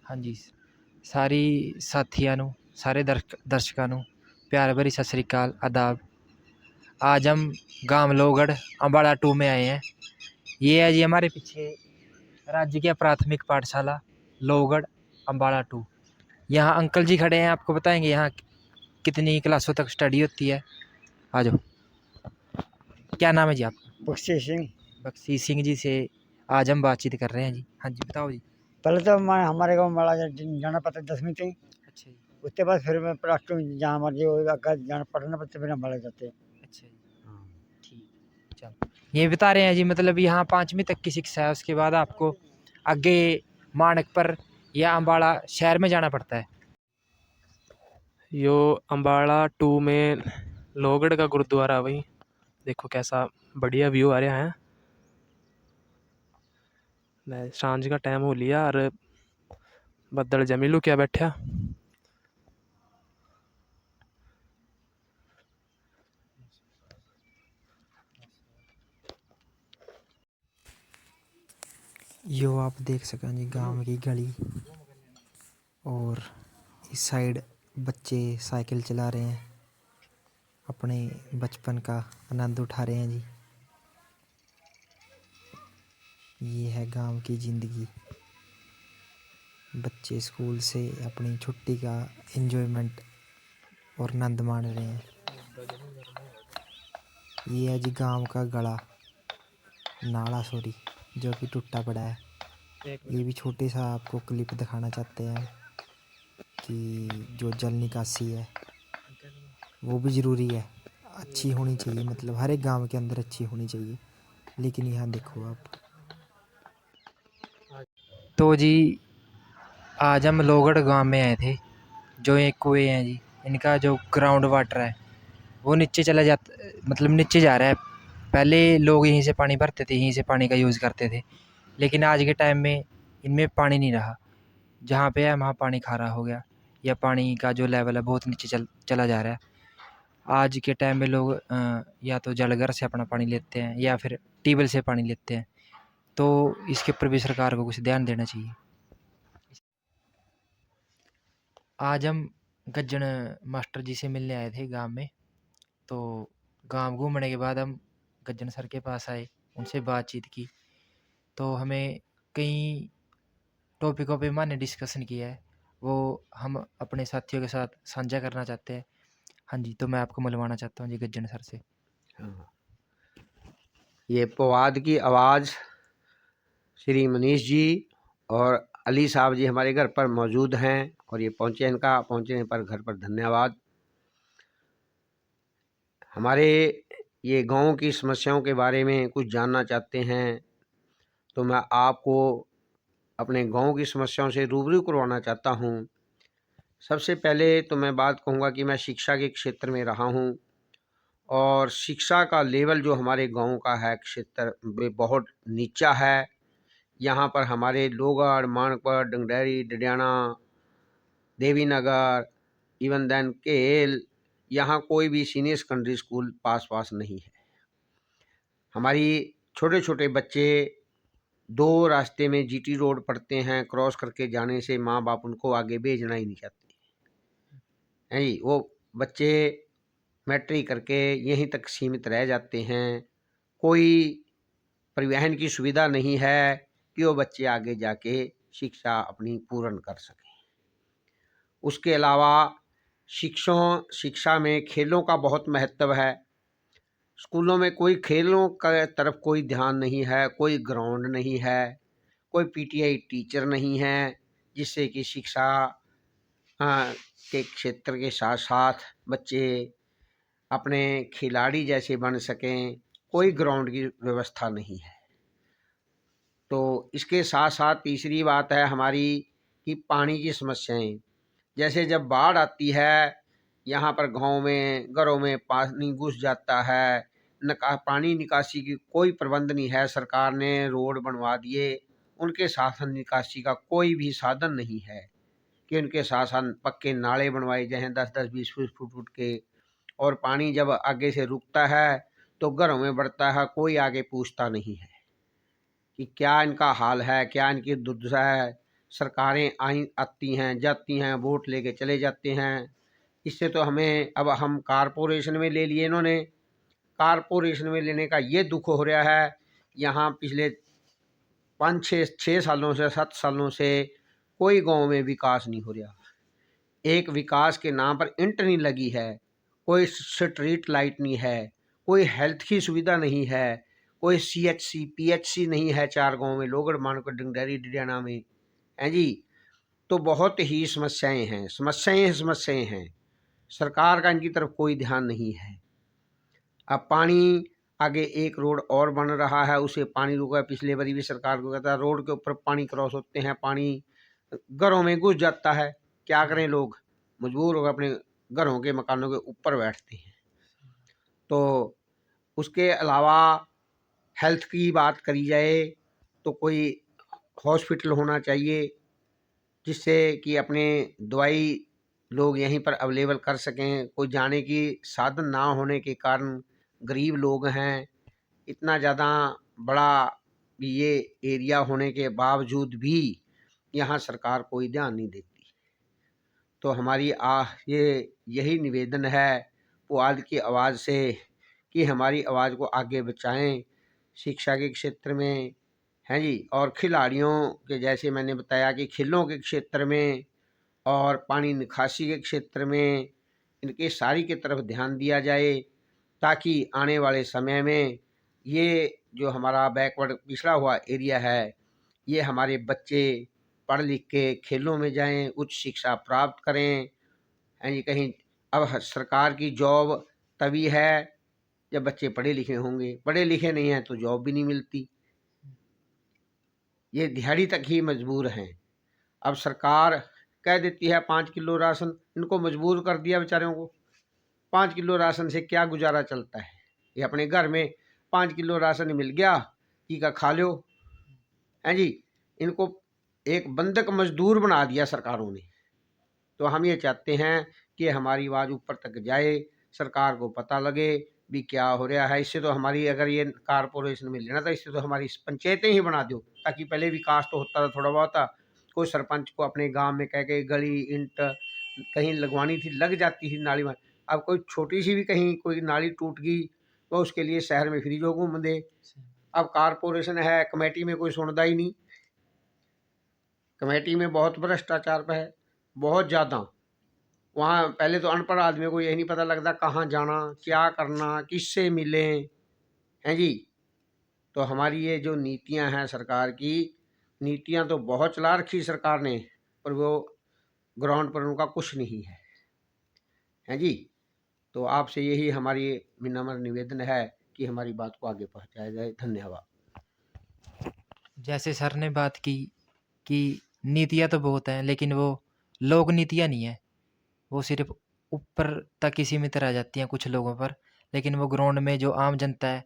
हाँ जी, सारी साथियां ਨੂੰ ਸਾਰੇ ਦਰਸ਼ਕਾਂ ਨੂੰ प्यार भरी सत श्री अकाल आदाब। आज हम गांव लोहगढ़ अम्बाड़ा 2 में आए हैं। ये है जी हमारे पीछे राजकीय प्राथमिक पाठशाला लोहगढ़ अम्बाड़ा 2। यहाँ अंकल जी खड़े हैं, आपको बताएंगे यहाँ कितनी क्लासों तक स्टडी होती है। आ जाओ। क्या नाम है जी आपका? बख्शी सिंह। बख्शी सिंह जी से आज हम बातचीत कर रहे हैं जी। हाँ जी, बताओ जी। पहले तो मैं हमारे गाँव में जाना पड़ता 10वीं तक। अच्छा जी। उसके बाद फिर मैं प्लस टू जहाँ मर्जी होगा जाना पढ़ना पड़ता फिर हमारे जाते। अच्छा जी, ठीक। चलो, ये बता रहे हैं जी, मतलब यहाँ 5वीं तक की शिक्षा है, उसके बाद आपको आगे मानकपुर या अम्बाड़ा शहर में जाना पड़ता है। यो अम्बाड़ा 2 में लोहगढ़ का गुरुद्वारा भाई, देखो कैसा बढ़िया व्यू आ रहा है। सांझ का टाइम हो लिया और बदल जमी लू क्या बैठा। यो आप देख सकें जी गांव की गली, और इस साइड बच्चे साइकिल चला रहे हैं, अपने बचपन का आनंद उठा रहे हैं जी। ये है गांव की ज़िंदगी। बच्चे स्कूल से अपनी छुट्टी का एंजॉयमेंट और आनंद मान रहे हैं। ये है जी गांव का गला नाला सॉरी, जो कि टूटा पड़ा है। ये भी छोटे सा आपको क्लिप दिखाना चाहते हैं कि जो जल निकासी है वो भी ज़रूरी है, अच्छी होनी चाहिए, मतलब हर एक गांव के अंदर अच्छी होनी चाहिए। लेकिन यहाँ देखो आप। तो जी आज हम लोहगढ़ गांव में आए थे। जो ये कुएँ हैं जी, इनका जो ग्राउंड वाटर है वो नीचे चला जाता, मतलब नीचे जा रहा है। पहले लोग यहीं से पानी भरते थे, यहीं से पानी का यूज़ करते थे, लेकिन आज के टाइम में इनमें पानी नहीं रहा। जहाँ पे है वहाँ पानी खारा हो गया, या पानी का जो लेवल है बहुत नीचे चला जा रहा है। आज के टाइम में लोग या तो जलघर से अपना पानी लेते हैं या फिर ट्यूबवेल से पानी लेते हैं। तो इसके ऊपर भी सरकार को कुछ ध्यान देना चाहिए। आज हम गज्जन मास्टर जी से मिलने आए थे गांव में। तो गांव घूमने के बाद हम गज्जन सर के पास आए, उनसे बातचीत की। तो हमें कई टॉपिकों पे मैंने डिस्कशन किया है, वो हम अपने साथियों के साथ साझा करना चाहते हैं। हाँ जी, तो मैं आपको मिलवाना चाहता हूँ जी गज्जन सर से। हाँ, ये पवाद की आवाज़ श्री मनीष जी और अली साहब जी हमारे घर पर मौजूद हैं, और ये पहुँचे, इनका पहुँचने पर घर पर धन्यवाद। हमारे ये गांव की समस्याओं के बारे में कुछ जानना चाहते हैं, तो मैं आपको अपने गांव की समस्याओं से रूबरू करवाना चाहता हूं। सबसे पहले तो मैं बात कहूँगा कि मैं शिक्षा के क्षेत्र में रहा हूं, और शिक्षा का लेवल जो हमारे गांव का है क्षेत्र में बहुत नीचा है। यहाँ पर हमारे लोहगढ़, मानकपुर, डंगडैरी, डडियाना, देवीनगर, इवन देन केल, यहाँ कोई भी सीनियर सेकेंडरी स्कूल पास नहीं है। हमारी छोटे छोटे बच्चे 2 रास्ते में जीटी रोड पढ़ते हैं, क्रॉस करके जाने से माँ बाप उनको आगे भेजना ही नहीं चाहते हैं जी। वो बच्चे मैट्रिक करके यहीं तक सीमित रह जाते हैं। कोई परिवहन की सुविधा नहीं है कि वो बच्चे आगे जाके शिक्षा अपनी पूर्ण कर सकें। उसके अलावा शिक्षा में खेलों का बहुत महत्व है। स्कूलों में कोई खेलों का तरफ कोई ध्यान नहीं है, कोई ग्राउंड नहीं है, कोई पीटीआई टीचर नहीं है, जिससे कि शिक्षा के क्षेत्र के साथ साथ बच्चे अपने खिलाड़ी जैसे बन सकें। कोई ग्राउंड की व्यवस्था नहीं है। तो इसके साथ साथ तीसरी बात है हमारी कि पानी की समस्याएं। जैसे जब बाढ़ आती है, यहाँ पर गांव में घरों में पानी घुस जाता है, पानी निकासी की कोई प्रबंध नहीं है। सरकार ने रोड बनवा दिए, उनके साथ निकासी का कोई भी साधन नहीं है कि उनके साथ साथ पक्के नाले बनवाए जाएं 10-10, 20-20 फुट के। और पानी जब आगे से रुकता है तो घरों में बढ़ता है, कोई आगे पूछता नहीं है कि क्या इनका हाल है, क्या इनकी दुर्दशा है। सरकारें आती हैं जाती हैं, वोट लेके चले जाते हैं। इससे तो हमें, अब हम कारपोरेशन में ले लिए इन्होंने, कारपोरेशन में लेने का ये दुख हो रहा है, यहाँ पिछले 5-6 सालों से 7 सालों से कोई गांव में विकास नहीं हो रहा। एक विकास के नाम पर इंट नहीं लगी है, कोई स्ट्रीट लाइट नहीं है, कोई हेल्थ की सुविधा नहीं है, कोई CHC PHC नहीं है 4 गांव में, लोगड़ मानकोट डंगडैरी डिडियाना में, हैं जी। तो बहुत ही समस्याएं हैं। सरकार का इनकी तरफ कोई ध्यान नहीं है। अब पानी, आगे एक रोड और बन रहा है, उसे पानी रुका। पिछले बारी भी सरकार को कहता है रोड के ऊपर पानी क्रॉस होते हैं, पानी घरों में घुस जाता है, क्या करें, लोग मजबूर होकर अपने घरों के मकानों के ऊपर बैठते हैं। तो उसके अलावा हेल्थ की बात करी जाए तो कोई हॉस्पिटल होना चाहिए, जिससे कि अपने दवाई लोग यहीं पर अवेलेबल कर सकें। कोई जाने की साधन ना होने के कारण गरीब लोग हैं, इतना ज़्यादा बड़ा ये एरिया होने के बावजूद भी यहाँ सरकार कोई ध्यान नहीं देती। तो हमारी यही निवेदन है पुआल की आवाज़ से कि हमारी आवाज़ को आगे बचाएं शिक्षा के क्षेत्र में, हैं जी। और खिलाड़ियों के, जैसे मैंने बताया कि खेलों के क्षेत्र में और पानी निकासी के क्षेत्र में, इनके सारी की तरफ ध्यान दिया जाए, ताकि आने वाले समय में ये जो हमारा बैकवर्ड पिछड़ा हुआ एरिया है, ये हमारे बच्चे पढ़ लिख के खेलों में जाएं, उच्च शिक्षा प्राप्त करें, हैं जी। कहीं अब सरकार की जॉब तभी है जब बच्चे पढ़े लिखे होंगे, पढ़े लिखे नहीं हैं तो जॉब भी नहीं मिलती। ये दिहाड़ी तक ही मजबूर हैं। अब सरकार कह देती है 5 किलो राशन, इनको मजबूर कर दिया बेचारों को। 5 किलो राशन से क्या गुजारा चलता है? ये अपने घर में 5 किलो राशन मिल गया, ठीक है, खा लो, हैं जी। इनको एक बंधक मजदूर बना दिया सरकारों ने। तो हम ये चाहते हैं कि हमारी आवाज़ ऊपर तक जाए, सरकार को पता लगे भी क्या हो रहा है। इससे तो हमारी, अगर ये कारपोरेशन में लेना था, इससे तो हमारी पंचायतें ही बना दो, ताकि पहले विकास तो होता था थोड़ा बहुत। कोई सरपंच को अपने गांव में कह के गली ईंट कहीं लगवानी थी, लग जाती थी नाली में। अब कोई छोटी सी भी कहीं कोई नाली टूट गई तो उसके लिए शहर में फ्री जो घूम दे। अब कारपोरेशन है, कमेटी में कोई सुनता ही नहीं। कमेटी में बहुत भ्रष्टाचार है, बहुत ज़्यादा। वहाँ पहले तो अनपढ़ आदमी को यही नहीं पता लगता कहाँ जाना, क्या करना, किससे मिलें, हैं जी। तो हमारी ये जो नीतियाँ हैं सरकार की, नीतियाँ तो बहुत चला रखी सरकार ने, पर वो ग्राउंड पर उनका कुछ नहीं है, हैं जी। तो आपसे यही हमारी विनम्र निवेदन है कि हमारी बात को आगे पहुँचाया जाए। धन्यवाद। जैसे सर ने बात की कि नीतियाँ तो बहुत हैं, लेकिन वो लोक नीतियाँ नहीं है, वो सिर्फ ऊपर तक ही सीमित रह जाती हैं कुछ लोगों पर, लेकिन वो ग्राउंड में जो आम जनता है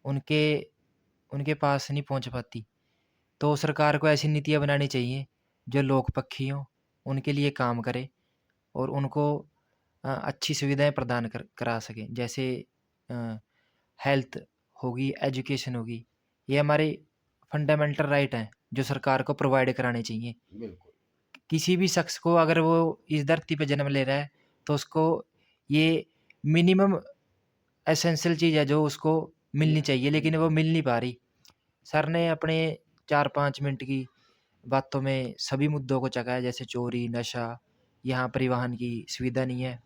उनके पास नहीं पहुंच पाती। तो सरकार को ऐसी नीतियाँ बनानी चाहिए जो लोकपक्षी हों, उनके लिए काम करे और उनको अच्छी सुविधाएं प्रदान करा सकें। जैसे हेल्थ होगी, एजुकेशन होगी, ये हमारे फंडामेंटल राइट हैं जो सरकार को प्रोवाइड कराने चाहिए। बिल्कुल। किसी भी शख्स को अगर वो इस धरती पे जन्म ले रहा है तो उसको ये मिनिमम एसेंशियल चीज़ है जो उसको मिलनी चाहिए, लेकिन वो मिल नहीं पा रही। सर ने अपने 4-5 मिनट की बातों में सभी मुद्दों को चकाया, जैसे चोरी, नशा, यहाँ परिवहन की सुविधा नहीं है,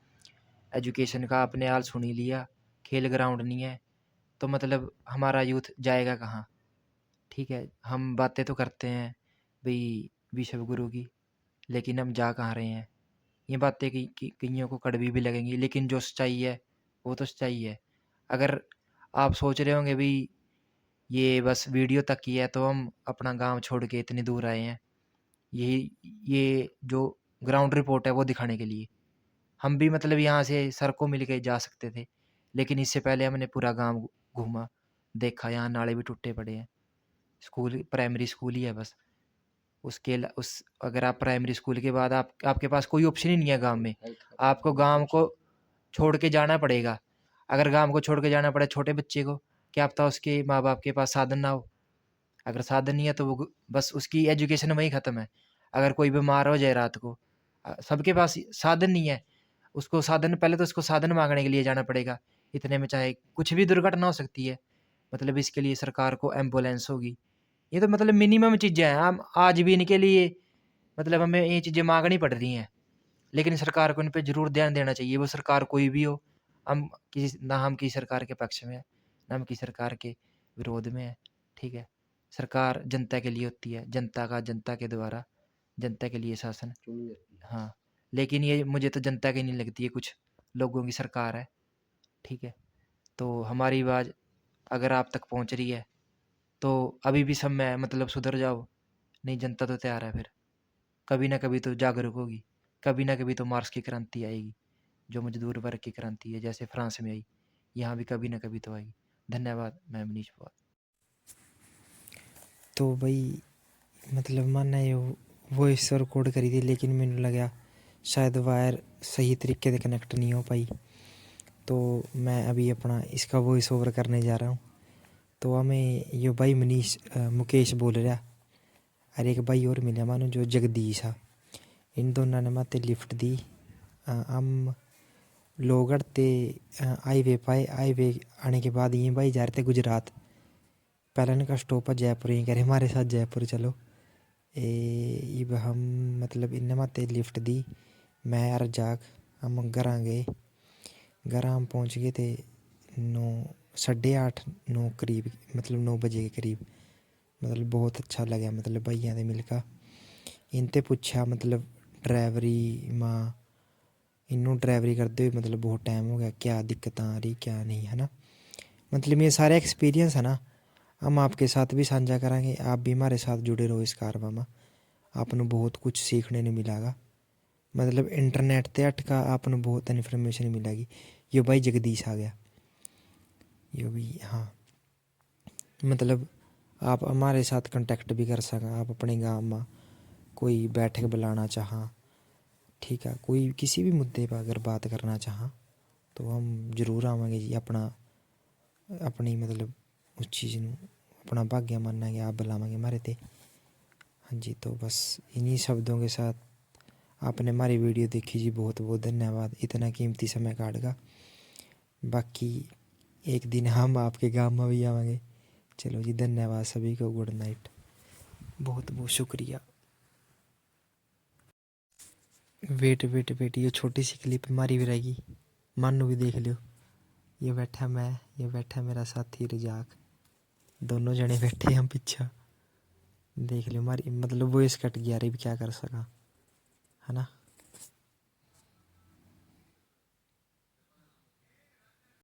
एजुकेशन का आपने हाल सुन ही लिया, खेल ग्राउंड नहीं है, तो मतलब हमारा यूथ जाएगा कहाँ? ठीक है, हम बातें तो करते हैं भाई विश्व गुरु की, लेकिन हम जा कहाँ रहे हैं? ये बातें कईयों को कड़वी भी लगेंगी, लेकिन जो सच्चाई है वो तो सच्चाई है। अगर आप सोच रहे होंगे भाई ये बस वीडियो तक ही है, तो हम अपना गांव छोड़ के इतनी दूर आए हैं ये जो ग्राउंड रिपोर्ट है वो दिखाने के लिए। हम भी मतलब यहाँ से सर को मिल के जा सकते थे, लेकिन इससे पहले हमने पूरा गांव घूमा, देखा यहाँ नाले भी टूटे पड़े हैं, स्कूल प्राइमरी स्कूल ही है बस। अगर आप प्राइमरी स्कूल के बाद आपके पास कोई ऑप्शन ही नहीं है गांव में, आपको गांव को छोड़ के जाना पड़ेगा। अगर गांव को छोड़ के जाना पड़े छोटे बच्चे को, क्या पता उसके माँ बाप के पास साधन ना हो। अगर साधन नहीं है तो वो बस उसकी एजुकेशन वहीं ख़त्म है। अगर कोई बीमार हो जाए रात को, सबके पास साधन नहीं है, उसको साधन, पहले तो उसको साधन माँगने के लिए जाना पड़ेगा, इतने में चाहे कुछ भी दुर्घटना हो सकती है। मतलब इसके लिए सरकार को एम्बुलेंस होगी। ये तो मतलब मिनिमम चीज़ें हैं, हम आज भी इनके लिए मतलब हमें ये चीज़ें माँगनी पड़ रही हैं। लेकिन सरकार को इन पे ज़रूर ध्यान देना चाहिए, वो सरकार कोई भी हो। हम किसी सरकार के पक्ष में हैं, ना हम किसी सरकार के विरोध में हैं, ठीक है? सरकार जनता के लिए होती है, जनता के द्वारा, जनता के लिए शासन। चुनी जाती है। हाँ, लेकिन ये मुझे तो जनता की नहीं लगती है, कुछ लोगों की सरकार है, ठीक है? तो हमारी आवाज़ अगर आप तक पहुँच रही है, तो अभी भी समय है, मतलब सुधर जाओ, नहीं जनता तो तैयार है फिर। कभी ना कभी तो जागरूक होगी, कभी ना कभी तो मार्क्स की क्रांति आएगी, जो मजदूर वर्ग की क्रांति है, जैसे फ्रांस में आई, यहाँ भी कभी ना कभी तो आएगी। धन्यवाद, मैं मनीष पवार। तो भाई मतलब मैंने वॉइस रिकॉर्ड करी थी, लेकिन मैंने लगा शायद वायर सही तरीके से कनेक्ट नहीं हो पाई, तो मैं अभी अपना इसका वॉइस ओवर करने जा रहा हूँ। तो हमें ये भाई मुकेश बोल रहा, और एक भाई और मिला मानो जो जगदीश है, इन दोनों ने माते लिफ्ट दी। हम लोगड़ ते हाईवे पाए, हाईवे आने के बाद ये भाई जा रहे थे गुजरात। पहले इनका स्टॉप है जयपुर, ही कह रहे हमारे साथ जयपुर चलो। इब हम मतलब इन माते लिफ्ट दी, मैं और जाग हम घर गए। घर हम पहुँच गए थे 8:30 करीब, मतलब 9 बजे के करीब। मतलब बहुत अच्छा लगा, मतलब भैया ने मिलकर इनते पूछा, मतलब ड्राइवरी माँ इन्हों ड्राइवरी करते हुए मतलब बहुत टाइम हो गया, क्या दिक्कत आ रही क्या नहीं, है ना। मतलब ये सारे एक्सपीरियंस है ना, हम आपके साथ भी साझा करेंगे। आप भी हमारे साथ जुड़े रहो इस कारवा में, आपने बहुत कुछ सीखने को मिलेगा। मतलब इंटरनेट ते हटका आपने बहुत इन्फॉर्मेशन मिलेगी। यो भाई जगदीश आ गया, यो भी हाँ, मतलब आप हमारे साथ कांटेक्ट भी कर सकें। आप अपने गाँव में कोई बैठक बुलाना चाहा, ठीक है, कोई किसी भी मुद्दे पर अगर बात करना चाहा तो हम ज़रूर आवेंगे जी। अपनी मतलब उस चीज़ ਨੂੰ अपना भाग्य मानना कि आप बुलावेंगे हमारे ते। हाँ जी, तो बस इन्हीं शब्दों के साथ आपने हमारी वीडियो देखी जी, बहुत बहुत धन्यवाद इतना कीमती समय काटगा। बाकी एक दिन हम आपके गाँव में भी आवेंगे। चलो जी, धन्यवाद सभी को, गुड नाइट, बहुत बहुत शुक्रिया। वेट ये छोटी सी क्लिप हमारी भी रहेगी, मानो भी देख लियो। ये बैठा मैं, ये बैठा मेरा साथी रजाक, दोनों जने बैठे हम पीछा, देख लियो हमारी मतलब वॉइस कट गया, अरे भी क्या कर सका, है ना।